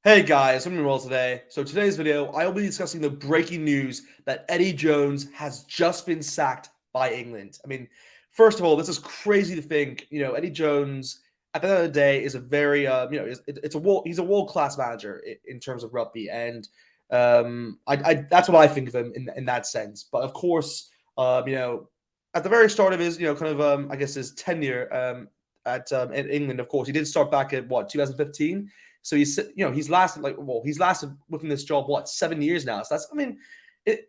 Hey guys, I'm doing well today. So today's video, I will be discussing the breaking news that Eddie Jones has just been sacked by England. I mean, first of all, this is crazy to think. Eddie Jones, at the end of the day, is a very, he's a world class manager in terms of rugby, and that's what I think of him in that sense. But of course, at the very start of his, I guess his tenure at England, of course, he did start back at what 2015. So he's lasted within this job what 7 years now. So in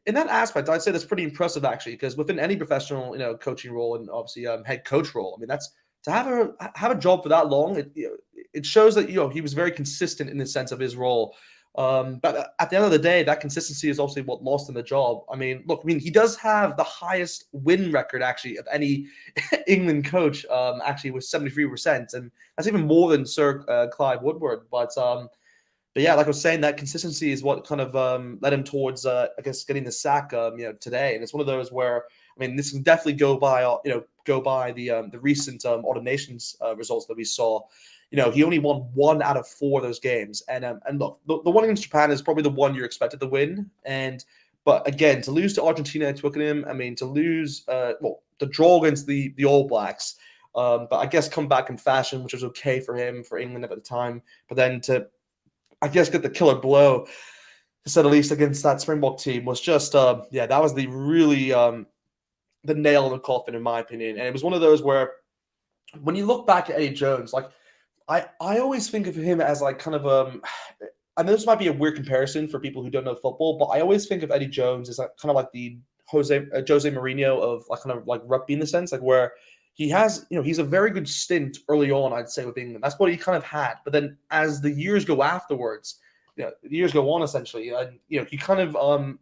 that aspect, I'd say that's pretty impressive actually, because within any professional coaching role and obviously head coach role, I mean that's to have a job for that long. It shows that he was very consistent in the sense of his role. But at the end of the day, that consistency is obviously what lost him the job. I mean, look, he does have the highest win record actually of any England coach, actually with 73%, and that's even more than Sir Clive Woodward. But yeah, like I was saying, that consistency is what kind of led him towards, I guess, getting the sack, today. And it's one of those where, I mean, this can definitely go by, the recent automations results that we saw. He only won 1 out of 4 of those games, and look, the one against Japan is probably the one you're expected to win, but again, to lose to Argentina at Twickenham, I mean, to lose, the draw against the All Blacks, but I guess come back in fashion, which was okay for him, for England at the time, but then to, I guess, get the killer blow, to say the least, against that Springbok team was just, that was the really the nail in the coffin, in my opinion, and it was one of those where, when you look back at Eddie Jones, like, I always think of him as like kind of I know this might be a weird comparison for people who don't know football, but I always think of Eddie Jones as like kind of like the Jose Mourinho of like kind of like rugby, in the sense like where he has he's a very good stint early on, I'd say, with England. That's what he kind of had, but then as the years go afterwards, the years go on essentially, and he kind of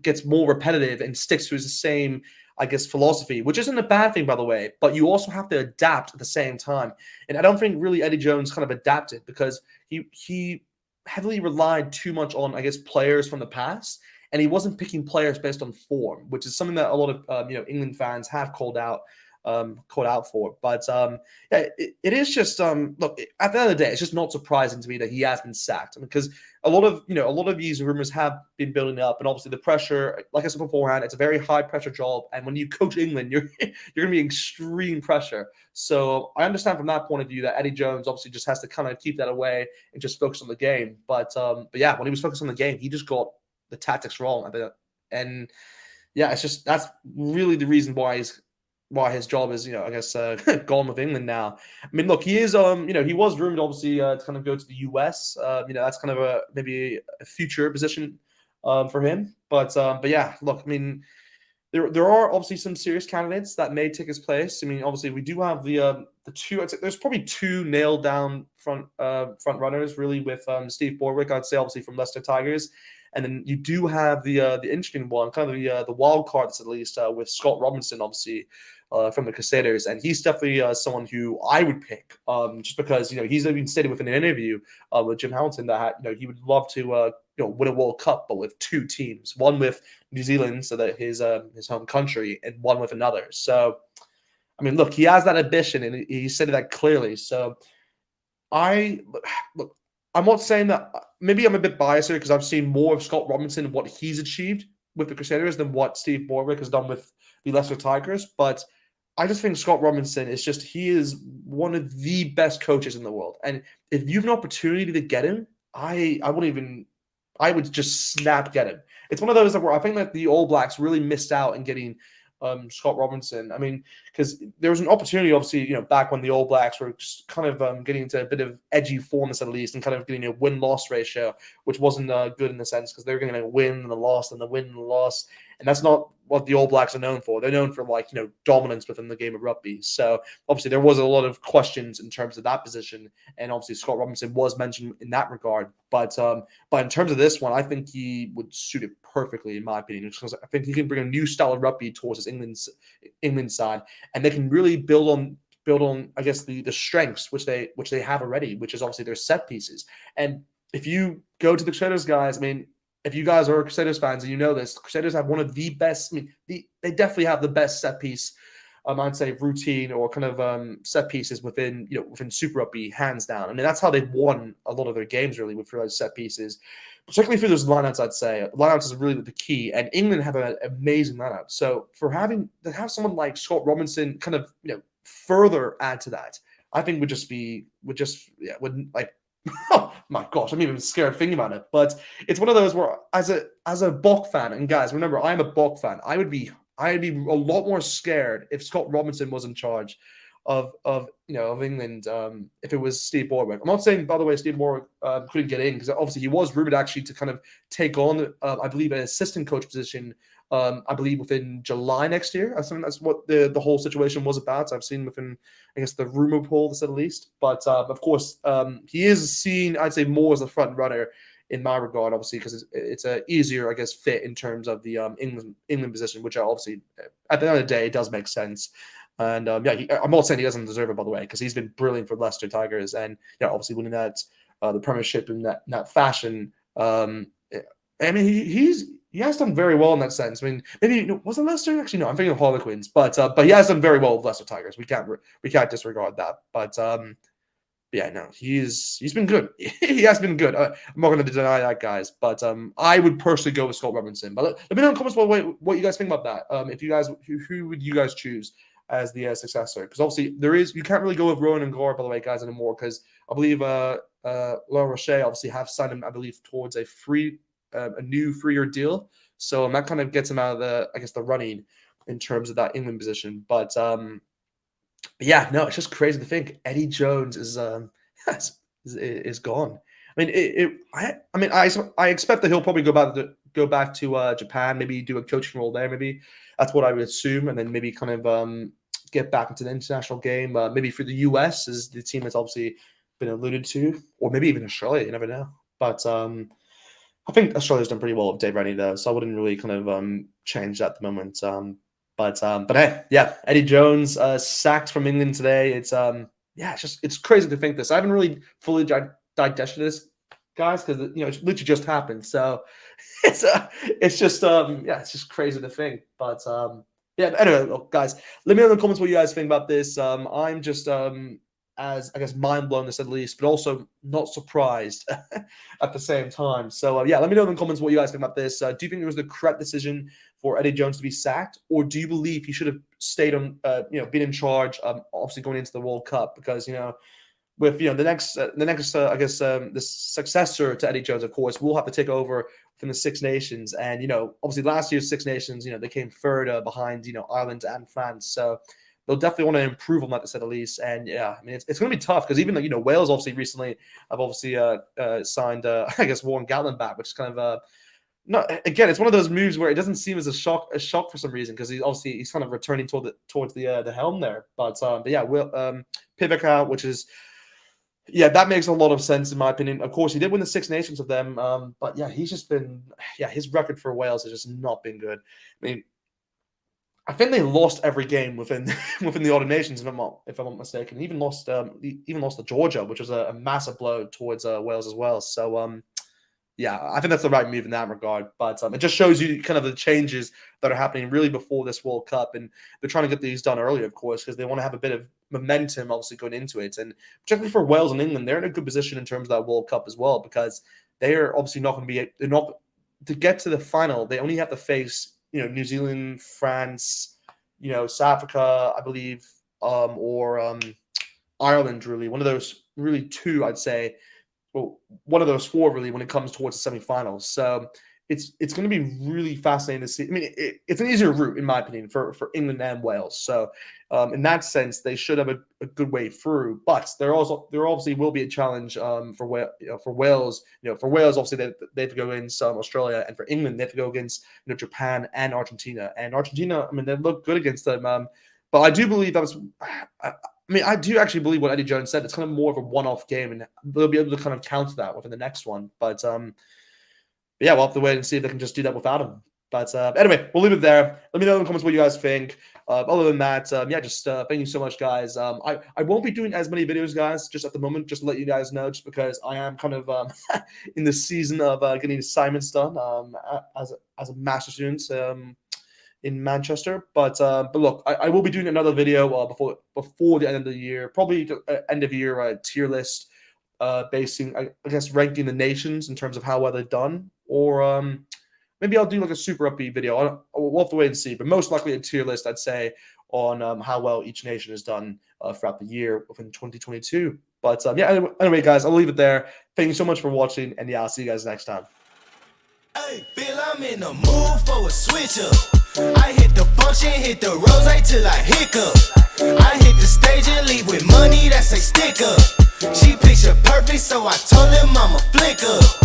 gets more repetitive and sticks to his same, I guess, philosophy, which isn't a bad thing, by the way, but you also have to adapt at the same time. And I don't think really Eddie Jones kind of adapted, because he heavily relied too much on, I guess, players from the past, and he wasn't picking players based on form, which is something that a lot of England fans have called out for. But yeah, it is just look, at the end of the day, it's just not surprising to me that he has been sacked, because a lot of these rumors have been building up, and obviously the pressure, like I said beforehand, it's a very high pressure job, and when you coach England, you're going to be extreme pressure. So I understand from that point of view that Eddie Jones obviously just has to kind of keep that away and just focus on the game. But yeah, when he was focused on the game, he just got the tactics wrong, and yeah, it's just that's really the reason why his job is, I guess, gone with England now. I mean, look, he is, he was rumored obviously to kind of go to the US. That's kind of maybe a future position for him. But yeah, look, I mean, there are obviously some serious candidates that may take his place. I mean, obviously we do have the two. I'd say there's probably two nailed down front runners really, with Steve Borwick, I'd say, obviously from Leicester Tigers. And then you do have the interesting one, kind of the wild cards at least, with Scott Robinson, obviously from the Crusaders, and he's definitely someone who I would pick, just because he's even stated within an interview with Jim Hamilton that he would love to win a World Cup, but with two teams, one with New Zealand, so that his home country, and one with another. So I mean, look, he has that ambition, and he said that clearly. So I look. I'm not saying that. Maybe I'm a bit biased here, because I've seen more of Scott Robinson and what he's achieved with the Crusaders than what Steve Borwick has done with the Leicester Tigers. But I just think Scott Robinson is he is one of the best coaches in the world. And if you have an opportunity to get him, I would just get him. It's one of those where I think that the All Blacks really missed out in getting Scott Robinson. I mean, because there was an opportunity, obviously, back when the All Blacks were just kind of getting into a bit of edgy forms at least, and kind of getting a win-loss ratio, which wasn't good in the sense, because they're going to win and the loss and the win and the loss, and that's not what the All Blacks are known for. They're known for dominance within the game of rugby. So obviously there was a lot of questions in terms of that position, and obviously Scott Robinson was mentioned in that regard. But in terms of this one, I think he would suit it perfectly, in my opinion, because I think he can bring a new style of rugby towards his England side, and they can really build on I guess the strengths which they have already, which is obviously their set pieces. And if you go to the Crusaders, guys, I mean, if you guys are Crusaders fans and you know this, the Crusaders have one of the best. I mean, they definitely have the best set piece I'd say routine or kind of set pieces within within Super Rugby, hands down. I mean, that's how they've won a lot of their games really, with those set pieces, particularly for those lineouts. I'd say lineouts is really the key, and England have an amazing lineout. So for having to have someone like Scott Robinson kind of further add to that, I think would like oh my gosh, I'm even scared thinking about it. But it's one of those where, as a Bok fan, and guys, remember, I'm a Bok fan. I'd be a lot more scared if Scott Robinson was in charge of England, if it was Steve Borwick. I'm not saying, by the way, Steve Borwick couldn't get in, because obviously he was rumored actually to kind of take on, I believe, an assistant coach position. I believe within July next year. I think that's what the whole situation was about. I've seen within, I guess, the rumor poll, to say the least. But of course, he is seen, I'd say, more as a front runner in my regard, obviously, because it's a easier, I guess, fit in terms of the England position, which obviously, at the end of the day, it does make sense. And I'm not saying he doesn't deserve it, by the way, because he's been brilliant for Leicester Tigers, and obviously winning that the Premiership in that fashion. I mean, he has done very well in that sense. I mean, maybe was it Leicester? Actually, no, I'm thinking of Harlequins, but he has done very well with Leicester Tigers. We can't disregard that. But yeah, no, he's been good. He has been good. I'm not going to deny that, guys. But I would personally go with Scott Robinson. But let me know in the comments what you guys think about that. If you guys, who would you guys choose as the successor? Because obviously you can't really go with Rowan and Gore, by the way, guys, anymore. Because I believe La Roche obviously have signed him, I believe, towards a new 3-year deal. So that kind of gets him out of the running in terms of that England position. But yeah, no, it's just crazy to think EddieJones is gone. I mean, I expect that he'll probably go back to Japan, maybe do a coaching role there. Maybe that's what I would assume, and then maybe kind of get back into the international game. Maybe for the US, is the team that's obviously been alluded to, or maybe even Australia. You never know. But I think Australia's done pretty well with Dave Rennie, though, so I wouldn't really kind of change that at the moment. But hey, yeah, EddieJones sacked from England today. It's it's crazy to think this. I haven't really fully digested this, guys, because it literally just happened. So it's just crazy to think. But yeah, anyway, look, guys, let me know in the comments what you guys think about this. I'm just as, I guess, mind blown, to say the least, but also not surprised at the same time. So yeah, let me know in the comments what you guys think about this. Do you think it was the correct decision for EddieJones to be sacked, or do you believe he should have stayed on, been in charge, obviously going into the World Cup? Because with the next I guess the successor to EddieJones, of course, will have to take over from the Six Nations, and obviously last year's Six Nations, they came third behind Ireland and France. So they'll definitely want to improve on that, to say the least. And yeah, I mean, it's going to be tough, because even Wales obviously recently have signed I guess Warren Gatland back, which is kind of no, again, it's one of those moves where it doesn't seem as a shock for some reason, because he's kind of returning towards the helm there. But yeah, Pivac out, which is, yeah, that makes a lot of sense in my opinion. Of course, he did win the Six Nations of them, but yeah, he's just been, his record for Wales has just not been good. I mean, I think they lost every game within the Odd Nations, if I'm not mistaken. Even lost to Georgia, which was a massive blow towards Wales as well. So yeah, I think that's the right move in that regard. But it just shows you kind of the changes that are happening really before this World Cup, and they're trying to get these done early, of course, because they want to have a bit of momentum, obviously, going into it. And particularly for Wales and England, they're in a good position in terms of that World Cup as well, because they are obviously not going to be. They're not to get to the final. They only have to face New Zealand, France, South Africa, I believe, or Ireland. Really, one of those. Really, two, I'd say. Well, one of those four, really, when it comes towards the semifinals. So it's going to be really fascinating to see. I mean, it's an easier route, in my opinion, for England and Wales. So in that sense, they should have a good way through. But there obviously will be a challenge for Wales. For Wales, obviously they have to go against Australia, and for England they have to go against Japan and Argentina. And Argentina, I mean, they look good against them. But I do believe that was. I mean, I do actually believe what EddieJones said. It's kind of more of a one-off game, and they'll be able to kind of counter that within the next one. But yeah, we'll have to wait and see if they can just do that without him. But anyway, we'll leave it there. Let me know in the comments what you guys think. Other than that, yeah, just thank you so much, guys. I won't be doing as many videos, guys, just at the moment, just to let you guys know, just because I am kind of in the season of getting assignments done as a master student. in Manchester. But look, I will be doing another video before the end of the year, probably the end of year tier list, basing I guess ranking the nations in terms of how well they've done, or maybe I'll do like a super upbeat video. We'll have to wait and see, but most likely a tier list, I'd say, on how well each nation has done throughout the year within 2022. But yeah, anyway, guys, I'll leave it there. Thank you so much for watching, and yeah, I'll see you guys next time. Hey, feel I'm in the mood for a switch up. I hit the function, hit the rose till I hiccup. I hit the stage and leave with money that say stick up. She picture perfect, so I told him I'm a flick up.